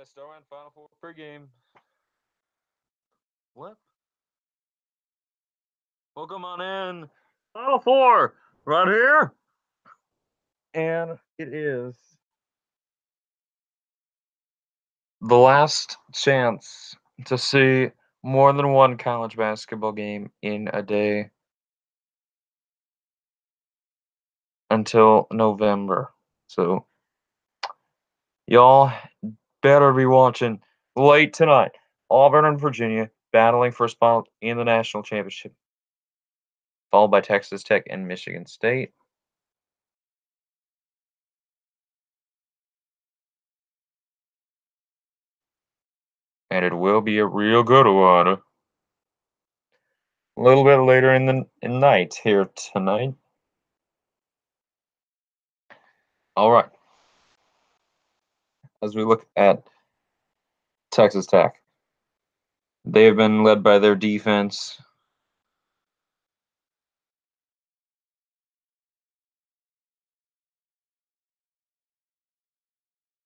SON Final Four pregame. Flip. Welcome on in. Final Four right here. And it is the last chance to see more than one college basketball game in a day until November. So, y'all better be watching late tonight. Auburn and Virginia battling for a spot in the national championship, followed by Texas Tech and Michigan State. And it will be a real good one. A little bit later in the night here tonight. All right. As we look at Texas Tech, they have been led by their defense.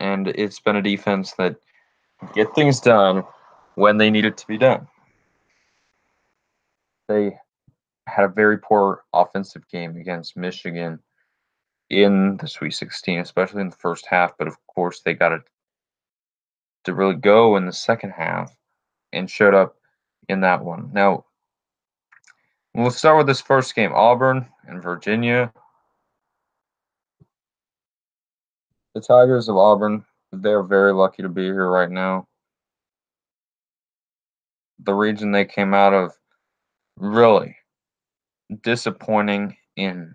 And it's been a defense that get things done when they need it to be done. They had a very poor offensive game against Michigan in the Sweet 16, especially in the first half. But of course, they got it to really go in the second half and showed up in that one. Now, we'll start with this first game, Auburn and Virginia. The Tigers of Auburn, they're very lucky to be here right now. The region they came out of, really disappointing in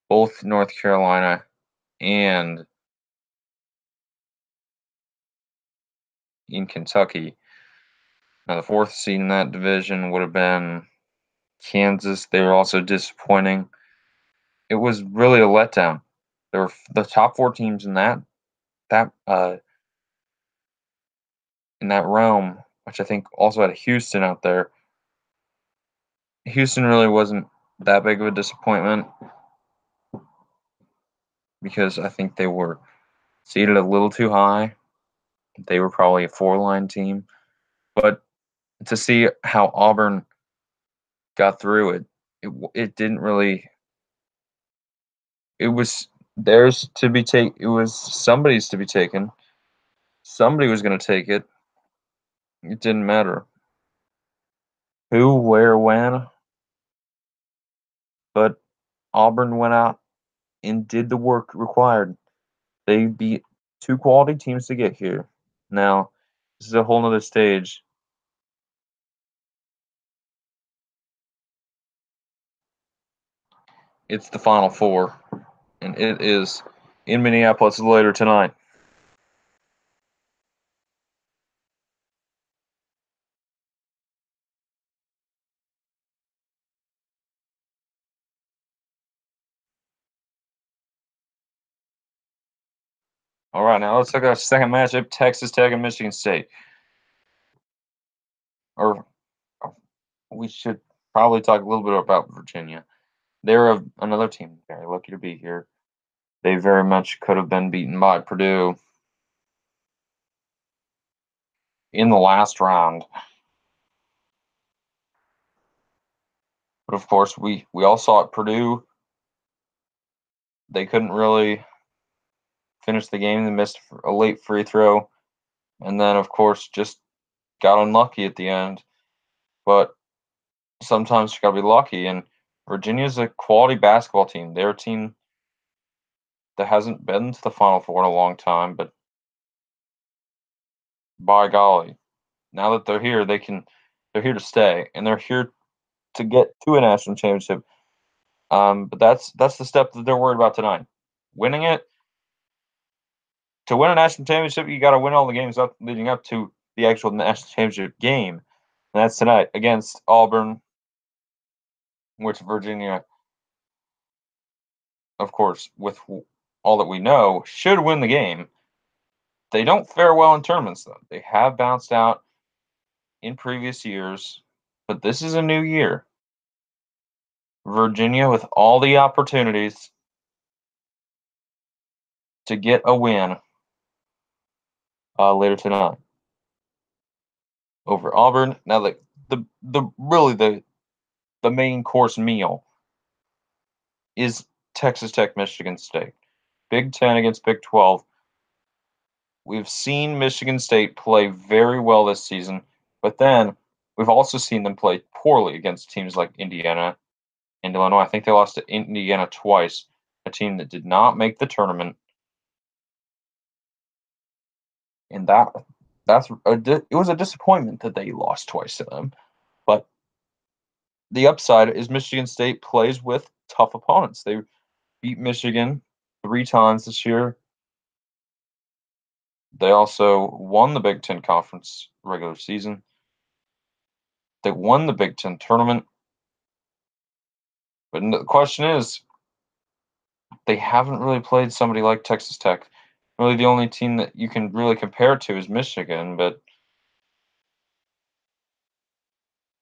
both North Carolina and in Kentucky. Now, the fourth seed in that division would have been Kansas. They were also disappointing. It was really a letdown. There were the top four teams in that realm, which I think also had Houston out there. Houston really wasn't that big of a disappointment because I think they were seeded a little too high. They were probably a four-line team. But to see how Auburn got through it didn't really. It was theirs to be taken. It was somebody's to be taken. Somebody was going to take it. It didn't matter who, where, when. But Auburn went out and did the work required. They beat two quality teams to get here. Now, this is a whole nother stage. It's the Final Four, and it is in Minneapolis later tonight. All right, now let's look at our second matchup: Texas Tech and Michigan State. Or we should probably talk a little bit about Virginia. They're another team very lucky to be here. They very much could have been beaten by Purdue in the last round. But of course, we all saw it. Purdue, they couldn't really finish the game. They missed a late free throw. And then, of course, just got unlucky at the end. But sometimes you got to be lucky. And Virginia's a quality basketball team. They're a team that hasn't been to the Final Four in a long time. But by golly, now that they're here, they're here to stay. And they're here to get to a national championship. But that's the step that they're worried about tonight. Winning it. To win a national championship, you got to win all the games leading up to the actual national championship game. And that's tonight against Auburn, which Virginia, of course, with all that we know, should win the game. They don't fare well in tournaments, though. They have bounced out in previous years, but this is a new year. Virginia, with all the opportunities to get a win later tonight over Auburn. Now, the main course meal is Texas Tech, Michigan State. Big Ten against Big 12. We've seen Michigan State play very well this season, but then we've also seen them play poorly against teams like Indiana and Illinois. I think they lost to Indiana twice, a team that did not make the tournament, and it was a disappointment that they lost twice to them. But the upside is Michigan State plays with tough opponents. They beat Michigan 3 times this year. They also won the Big Ten Conference regular season. They won the Big Ten tournament. But the question is, they haven't really played somebody like Texas Tech. Really, the only team that you can really compare it to is Michigan, but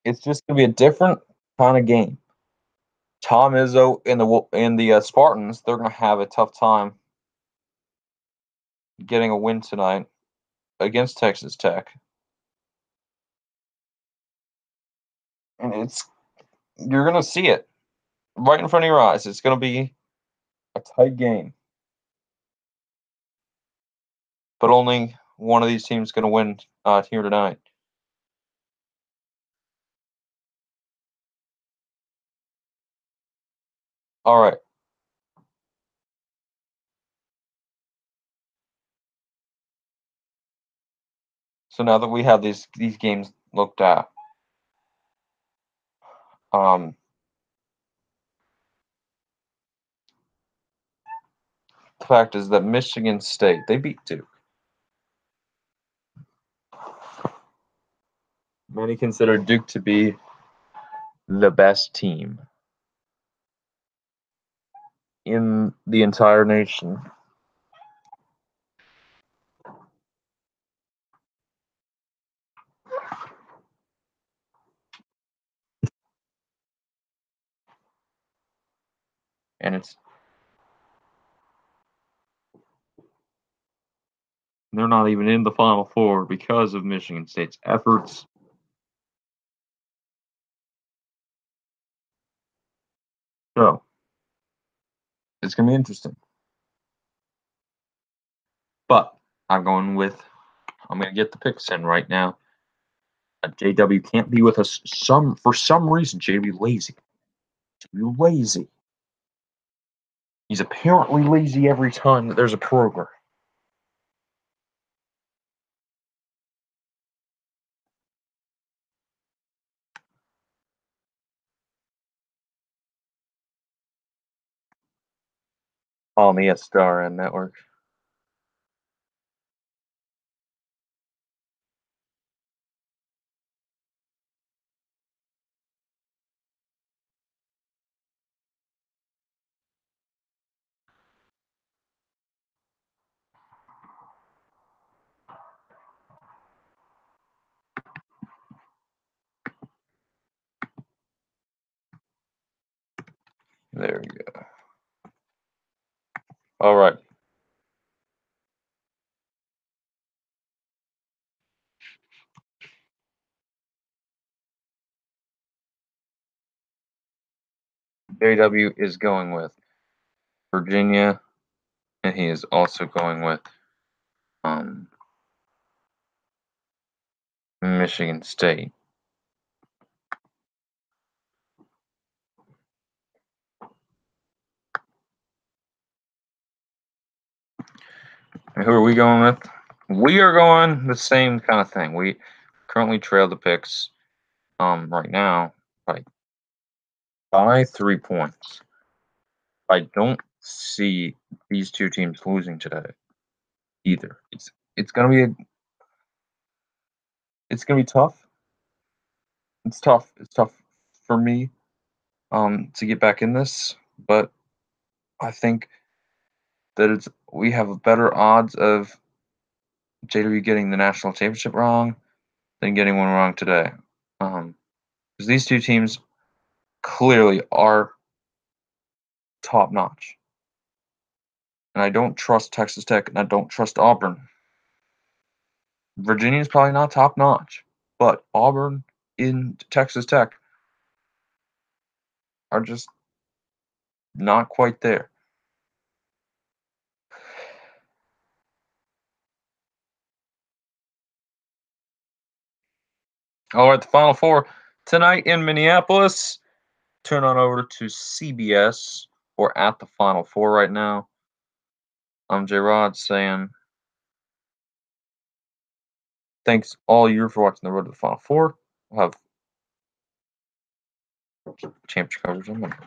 it's just going to be a different kind of game. Tom Izzo and the Spartans, they're going to have a tough time getting a win tonight against Texas Tech, and you're going to see it right in front of your eyes. It's going to be a tight game, but only one of these teams is going to win here tonight. All right. So now that we have these games looked at, um, the fact is that Michigan State, they beat Duke. Many consider Duke to be the best team in the entire nation. And they're not even in the Final Four because of Michigan State's efforts. So it's going to be interesting. But I'm going to get the picks in right now. JW can't be with us for some reason. JW lazy. JW lazy. He's apparently lazy every time that there's a program. On the SRN network. There we go. All right. JW is going with Virginia, and he is also going with Michigan State. And who are we going with? We are going the same kind of thing. We currently trail the picks right now by 3 points. I don't see these two teams losing today either. It's gonna be tough. It's tough. It's tough for me to get back in this, but I think that we have better odds of JW getting the national championship wrong than getting one wrong today. Because these two teams clearly are top notch. And I don't trust Texas Tech and I don't trust Auburn. Virginia's probably not top notch, but Auburn in Texas Tech are just not quite there. All right, the Final Four tonight in Minneapolis. Turn on over to CBS. We're at the Final Four right now. I'm J Rod saying thanks all year for watching the road to the Final Four. We'll have championship coverage on Monday.